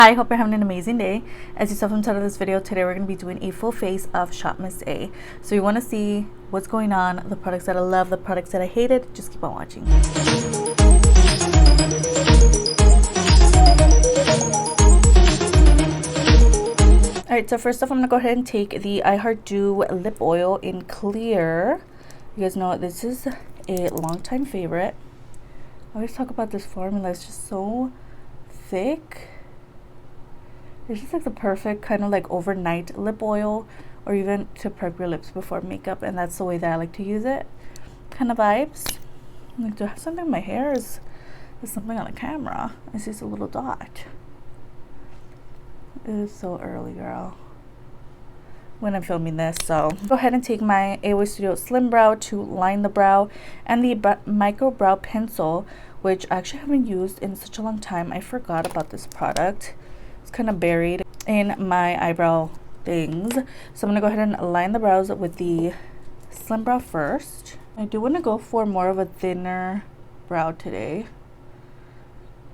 I hope you're having an amazing day. As you saw from the title of this video, today we're going to be doing a full face of Shop Miss A. So you want to see what's going on, the products that I love, the products that I hated, just keep on watching. Alright, so first off, I'm going to go ahead and take the I Heart Dew lip oil in clear. You guys know this is a longtime favorite. I always talk about this formula. It's just so thick. It's just like the perfect kind of like overnight lip oil, or even to prep your lips before makeup, and that's the way that I like to use it. Kind of vibes. I'm like, do I have something in my hair? Is something on the camera? I see a little dot. It is so early, girl, when I'm filming this. So go ahead and take my A2O Studio Slim Brow to line the brow, and the micro brow pencil, which I actually haven't used in such a long time. I forgot about this product. It's kind of buried in my eyebrow things. So I'm going to go ahead and line the brows with the Slim Brow first. I do want to go for more of a thinner brow today.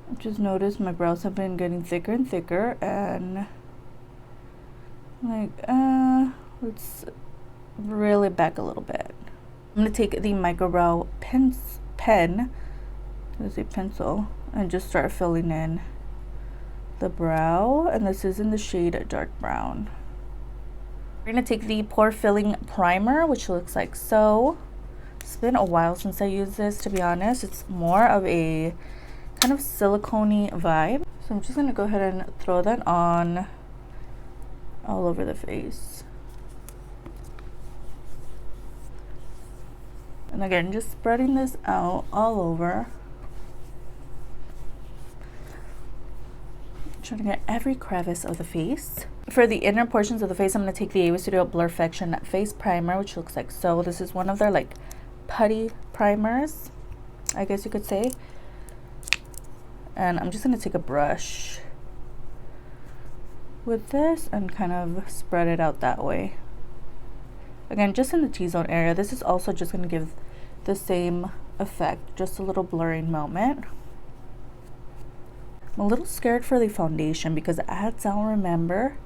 I just noticed my brows have been getting thicker and thicker, and like, let's reel it back a little bit. I'm going to take the micro brow pen, there's a pencil, and just start filling in the brow, and this is in the shade dark brown. We're going to take the pore filling primer, which looks like so. It's been a while since I used this, to be honest. It's more of a kind of silicone-y vibe, so I'm just going to go ahead and throw that on all over the face. And again, just spreading this out all over. Trying to get every crevice of the face. For the inner portions of the face, I'm going to take the A2O Studio Blurfection face primer, which looks like so. This is one of their like putty primers, I guess you could say. And I'm just going to take a brush with this and kind of spread it out that way. Again, just in the T-zone area. This is also just going to give the same effect, just a little blurring moment. I'm a little scared for the foundation because I don't remember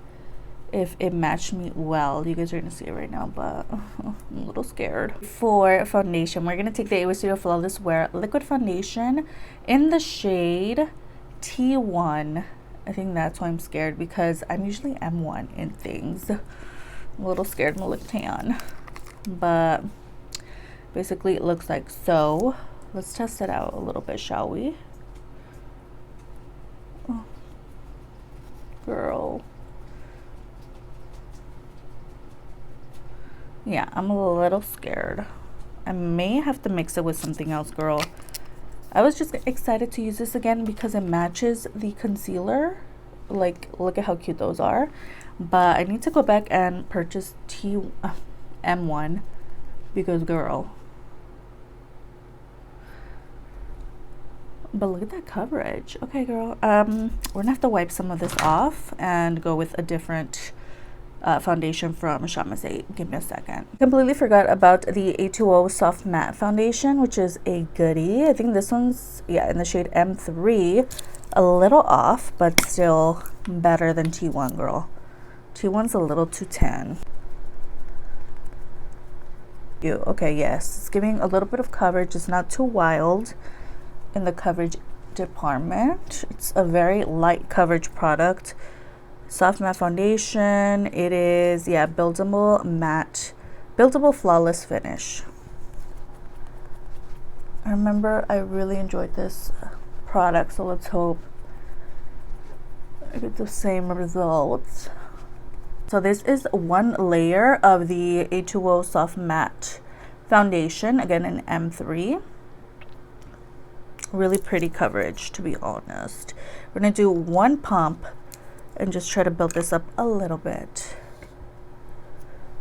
if it matched me well. You guys are going to see it right now, but I'm a little scared. For foundation, we're going to take the A2O Studio Flawless Wear Liquid Foundation in the shade T1. I think that's why I'm scared, because I'm usually M1 in things. I'm a little scared I'm going to look tan. But basically it looks like so. Let's test it out a little bit, shall we? Oh, girl. Yeah, I'm a little scared. I may have to mix it with something else, girl. I was just excited to use this again because it matches the concealer. Like, look at how cute those are. But I need to go back and purchase M1 because, girl. But look at that coverage. Okay, girl. We're gonna have to wipe some of this off and go with a different foundation from Shop Miss A. Give me a second. Completely forgot about the A2O Soft Matte Foundation, which is a goodie. I think this one's, yeah, in the shade M3. A little off, but still better than T1, girl. T1's a little too tan. Okay, yes. It's giving a little bit of coverage. It's not too wild in the coverage department. It's a very light coverage product. Soft matte foundation. It is, yeah, buildable flawless finish. I remember I really enjoyed this product, so let's hope I get the same results. So this is one layer of the A2O Soft Matte Foundation, again in M3. Really pretty coverage, to be honest. We're gonna do one pump and just try to build this up a little bit,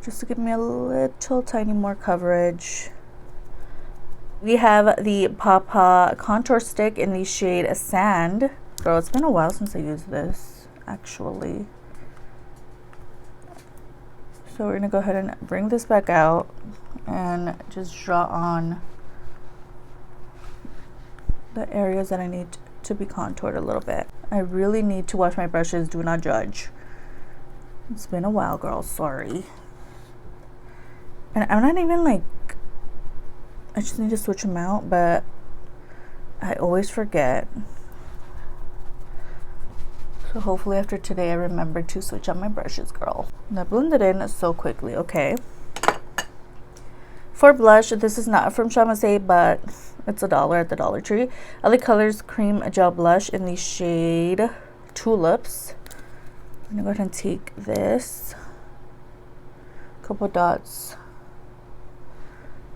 just to give me a little tiny more coverage. We have the Papa contour stick in the shade Sand. Girl, it's been a while since I used this, actually. So we're gonna go ahead and bring this back out and just draw on the areas that I need to be contoured a little bit. I really need to wash my brushes. Do not judge. It's been a while, girl. Sorry. And I'm not even like, I just need to switch them out, but I always forget. So hopefully after today I remember to switch out my brushes, girl. And I blended in so quickly. Okay. For blush, this is not from Shamasay, but it's $1 at the Dollar Tree. LA Colors Cream Gel Blush in the shade Tulips. I'm gonna go ahead and take this. Couple dots.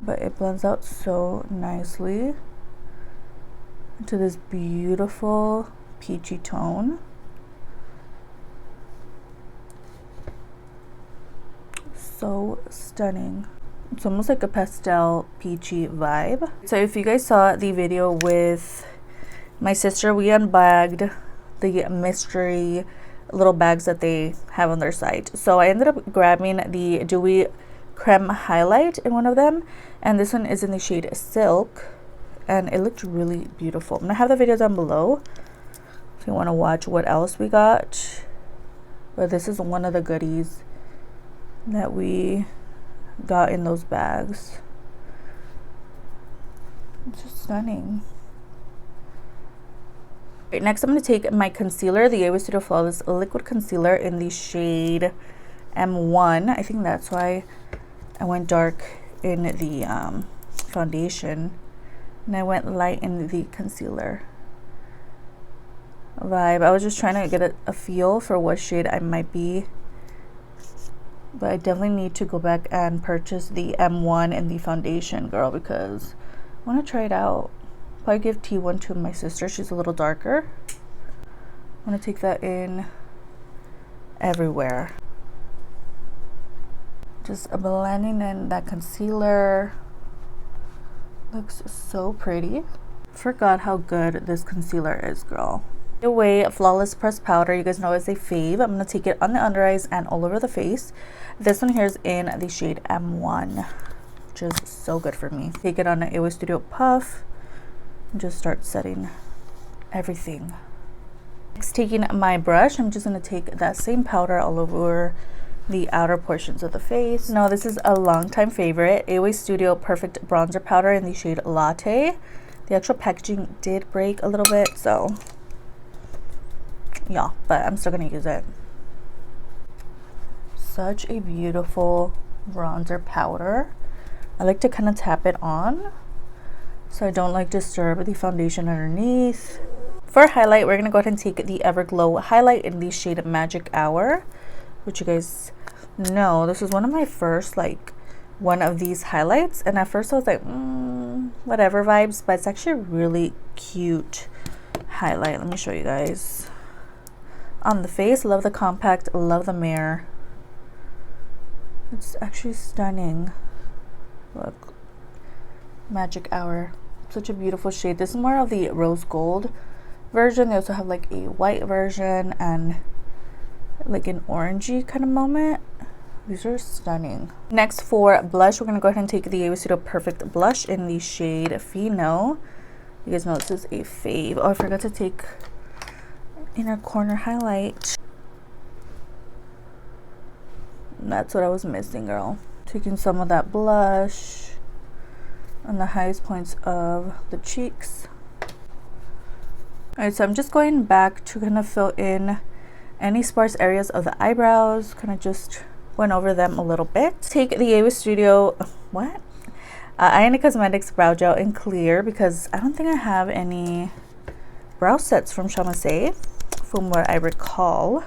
But it blends out so nicely into this beautiful peachy tone. So stunning. It's almost like a pastel peachy vibe. So if you guys saw the video with my sister, we unbagged the mystery little bags that they have on their site. So I ended up grabbing the Dewy Creme highlight in one of them, and this one is in the shade Silk, and it looked really beautiful. I'm gonna have the video down below if you want to watch what else we got, but this is one of the goodies that we got in those bags. It's just stunning. Right, next I'm going to take my concealer, the A2O Studio Flawless Liquid Concealer in the shade M1. I think that's why I went dark in the foundation, and I went light in the concealer vibe. I was just trying to get a feel for what shade I might be, but I definitely need to go back and purchase the M1 in the foundation, girl, because I want to try it out. Probably give T1 to my sister. She's a little darker. I'm going to take that in everywhere. Just blending in that concealer. Looks so pretty. Forgot how good this concealer is, girl. Away Flawless Pressed Powder, you guys know is a fave. I'm going to take it on the under eyes and all over the face. This one here is in the shade M1, which is so good for me. Take it on an A2O Studio Puff and just start setting everything. Next, taking my brush, I'm just going to take that same powder all over the outer portions of the face. Now this is a long-time favorite, A2O Studio Perfect Bronzer Powder in the shade Latte. The actual packaging did break a little bit, so yeah, but I'm still gonna use it. Such a beautiful bronzer powder. I like to kind of tap it on so I don't like disturb the foundation underneath. For highlight, we're gonna go ahead and take the Everglow highlight in the shade Magic Hour, which you guys know this is one of my first one of these highlights, and at first I was like whatever vibes, but it's actually a really cute highlight. Let me show you guys. On the face, love the compact, love the mirror. It's actually stunning. Look, Magic Hour, such a beautiful shade. This is more of the rose gold version. They also have like a white version and like an orangey kind of moment. These are stunning. Next, for blush, we're gonna go ahead and take the A2O Studio Perfect Blush in the shade Fino. You guys know this is a fave. Oh, I forgot to take inner corner highlight. That's what I was missing, girl. Taking some of that blush on the highest points of the cheeks. Alright, so I'm just going back to kind of fill in any sparse areas of the eyebrows. Kind of just went over them a little bit. Take the A2O Studio Ionic Cosmetics Brow Gel in clear, because I don't think I have any brow sets from Shamasay from what I recall.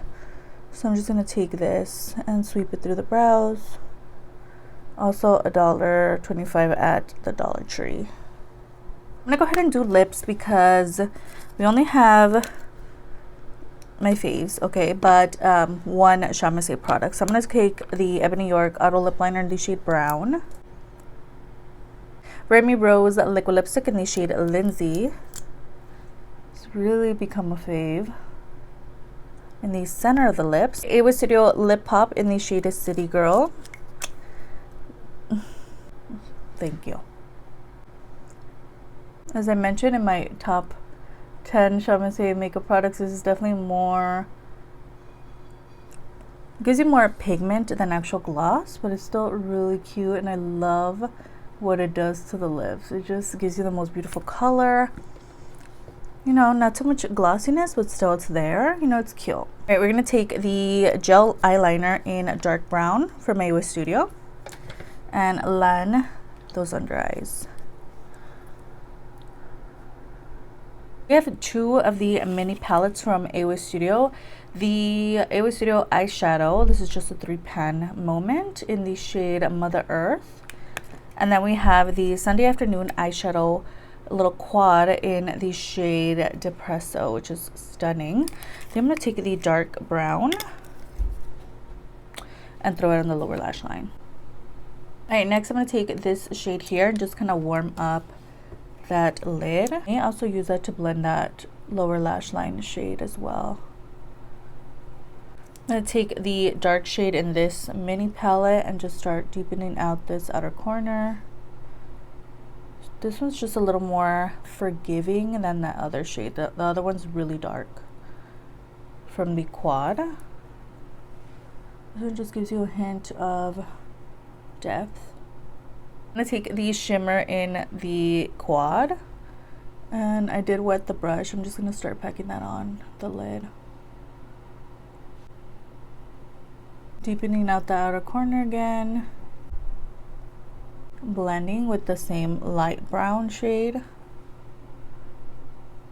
So I'm just going to take this and sweep it through the brows. Also $1.25 at the Dollar Tree. I'm going to go ahead and do lips because we only have my faves, okay, but one Shamasay product. So I'm going to take the Ebony New York Auto Lip Liner in the shade Brown. Remi Rose Liquid Lipstick in the shade Lindsay. It's really become a fave. In the center of the lips, A2O Studio Lip Pop in the shade City Girl. Thank you. As I mentioned in my top 10 Shamase makeup products. This is definitely more, gives you more pigment than actual gloss, but it's still really cute, and I love what it does to the lips. It just gives you the most beautiful color. You know, not too much glossiness, but still it's there. You know, it's cute. All right, we're gonna take the gel eyeliner in dark brown from A2O Studio and line those under eyes. We have two of the mini palettes from A2O Studio. The A2O Studio eyeshadow, this is just a 3-pan moment in the shade Mother Earth. And then we have the Sunday Afternoon eyeshadow little quad in the shade Depresso, which is stunning. Then I'm going to take the dark brown and throw it on the lower lash line. All right, next I'm going to take this shade here and just kind of warm up that lid. I also use that to blend that lower lash line shade as well. I'm going to take the dark shade in this mini palette and just start deepening out this outer corner. This one's just a little more forgiving than that other shade. The other one's really dark from the quad. This one just gives you a hint of depth. I'm going to take the shimmer in the quad, and I did wet the brush. I'm just going to start packing that on the lid. Deepening out the outer corner again. Blending with the same light brown shade.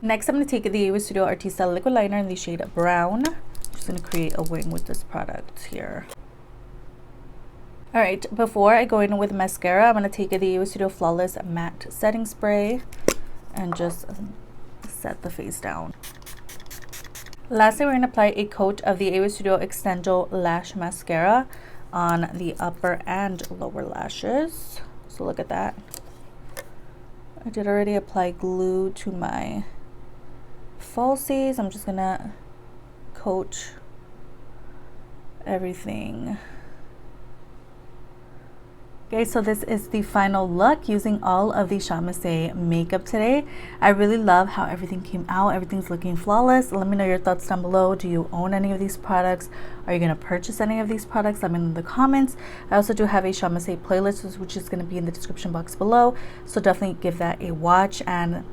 Next, I'm going to take the A2O Studio Artista liquid liner in the shade brown. I'm just going to create a wing with this product here. All right, before I go in with mascara, I'm going to take the A2O Studio Flawless Matte Setting Spray and just set the face down. Lastly, we're going to apply a coat of the A2O Studio Extendo Lash Mascara on the upper and lower lashes. So look at that. I did already apply glue to my falsies. I'm just gonna coat everything. Okay, so this is the final look using all of the Shamase makeup today. I really love how everything came out. Everything's looking flawless. Let me know your thoughts down below. Do you own any of these products? Are you going to purchase any of these products? Let me know in the comments. I also do have a Shamase playlist, which is going to be in the description box below. So definitely give that a watch. And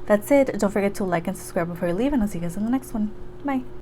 that's it. Don't forget to like and subscribe before you leave. And I'll see you guys in the next one. Bye.